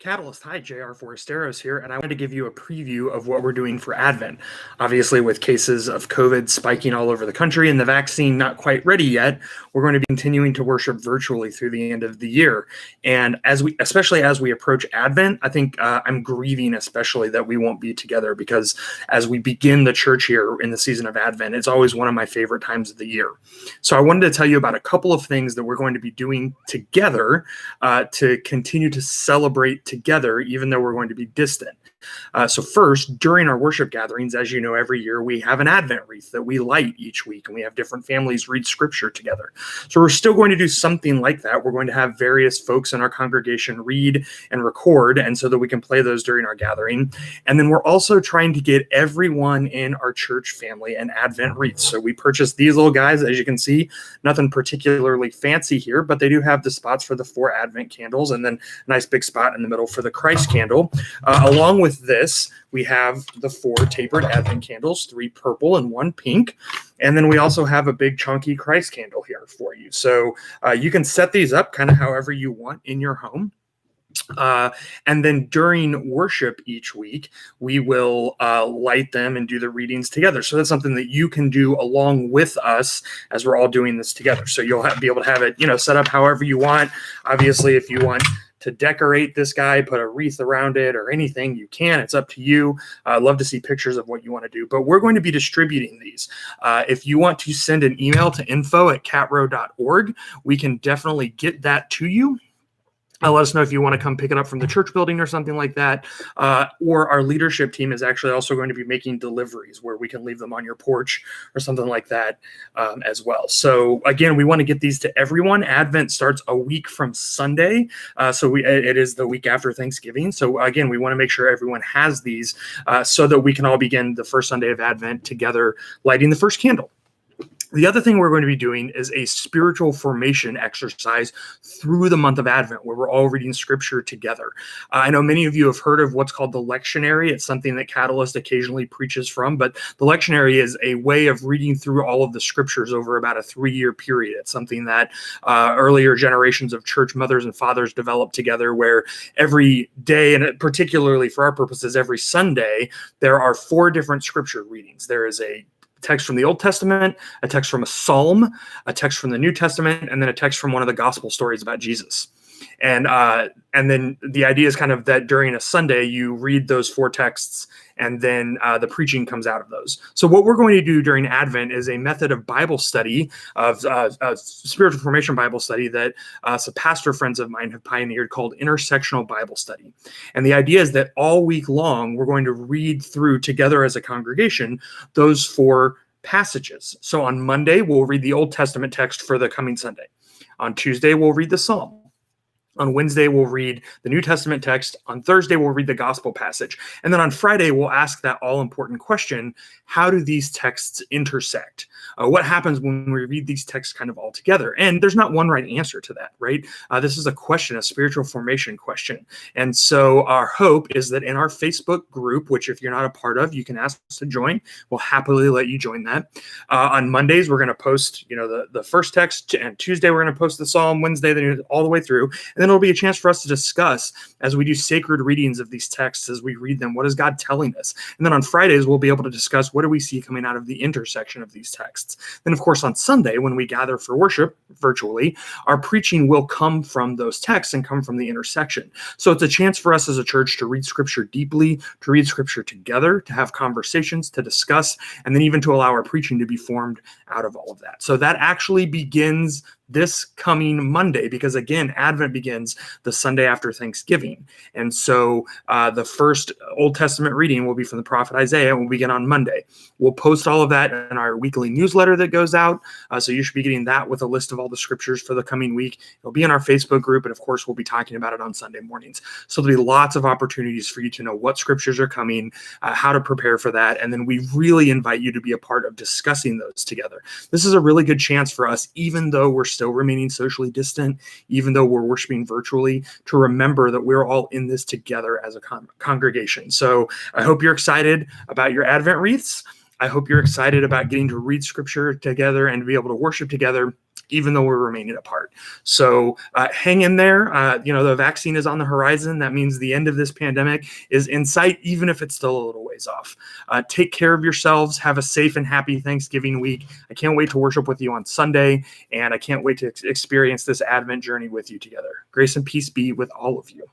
Catalyst, hi, JR Foresteros here, and I want to give you a preview of what we're doing for Advent. Obviously, with cases of COVID spiking all over the country and the vaccine not quite ready yet, we're going to be continuing to worship virtually through the end of the year. And especially as we approach Advent, I think I'm grieving especially that we won't be together, because as we begin the church year in the season of Advent, it's always one of my favorite times of the year. So I wanted to tell you about a couple of things that we're going to be doing together to continue to celebrate together, even though we're going to be distant. So first, during our worship gatherings, as you know, every year we have an Advent wreath that we light each week, and we have different families read scripture together. So we're still going to do something like that. We're going to have various folks in our congregation read and record, and so that we can play those during our gathering. And then we're also trying to get everyone in our church family an Advent wreath. So we purchased these little guys, as you can see, nothing particularly fancy here, but they do have the spots for the 4 Advent candles, and then a nice big spot in the middle for the Christ candle. Along with this, we have the 4 tapered Advent candles, 3 purple and 1 pink. And then we also have a big chunky Christ candle here for you. So you can set these up kind of however you want in your home. And then during worship each week, we will light them and do the readings together. So that's something that you can do along with us as we're all doing this together. So you'll be able to have it, set up however you want. Obviously, if you want to decorate this guy, put a wreath around it or anything, you can. It's up to you. I'd love to see pictures of what you want to do, but we're going to be distributing these. If you want to send an email to info@catrow.org, we can definitely get that to you. Let us know if you want to come pick it up from the church building or something like that. Or our leadership team is actually also going to be making deliveries where we can leave them on your porch or something like that as well. So again, we want to get these to everyone. Advent starts a week from Sunday. So it is the week after Thanksgiving. So again, we want to make sure everyone has these so that we can all begin the first Sunday of Advent together, lighting the first candle. The other thing we're going to be doing is a spiritual formation exercise through the month of Advent, where we're all reading scripture together. I know many of you have heard of what's called the Lectionary. It's something that Catalyst occasionally preaches from, but the Lectionary is a way of reading through all of the scriptures over about a 3-year period. It's something that earlier generations of church mothers and fathers developed together, where every day, and particularly for our purposes, every Sunday, there are 4 different scripture readings. There is a text from the Old Testament, a text from a psalm, a text from the New Testament, and then a text from one of the gospel stories about Jesus. And then the idea is kind of that during a Sunday, you read those 4 texts, and then the preaching comes out of those. So what we're going to do during Advent is a method of Bible study, of spiritual formation Bible study that some pastor friends of mine have pioneered, called Intersectional Bible Study. And the idea is that all week long, we're going to read through together as a congregation those 4 passages. So on Monday, we'll read the Old Testament text for the coming Sunday. On Tuesday, we'll read the Psalm. On Wednesday, we'll read the New Testament text. On Thursday, we'll read the gospel passage. And then on Friday, we'll ask that all-important question: how do these texts intersect? What happens when we read these texts kind of all together? And there's not one right answer to that, right? This is a question, a spiritual formation question. And so our hope is that in our Facebook group, which if you're not a part of, you can ask us to join. We'll happily let you join that. On Mondays, we're going to post, the first text, and Tuesday, we're going to post the Psalm, Wednesday, all the way through. And then it'll be a chance for us to discuss, as we do sacred readings of these texts, as we read them, what is God telling us? And then on Fridays, we'll be able to discuss, what do we see coming out of the intersection of these texts? Then, of course, on Sunday, when we gather for worship virtually, our preaching will come from those texts and come from the intersection. So it's a chance for us as a church to read scripture deeply, to read scripture together, to have conversations, to discuss, and then even to allow our preaching to be formed out of all of that. So that actually begins this coming Monday, because again, Advent begins the Sunday after Thanksgiving. And so the first Old Testament reading will be from the prophet Isaiah, and will begin on Monday. We'll post all of that in our weekly newsletter that goes out. So you should be getting that with a list of all the scriptures for the coming week. It'll be in our Facebook group, and of course, we'll be talking about it on Sunday mornings. So there'll be lots of opportunities for you to know what scriptures are coming, how to prepare for that. And then we really invite you to be a part of discussing those together. This is a really good chance for us, even though we're still remaining socially distant, even though we're worshiping virtually, to remember that we're all in this together as a congregation. So I hope you're excited about your Advent wreaths. I hope you're excited about getting to read scripture together and to be able to worship together. even though we're remaining apart. So hang in there. The vaccine is on the horizon. That means the end of this pandemic is in sight, even if it's still a little ways off. Take care of yourselves. Have a safe and happy Thanksgiving week. I can't wait to worship with you on Sunday, and I can't wait to experience this Advent journey with you together. Grace and peace be with all of you.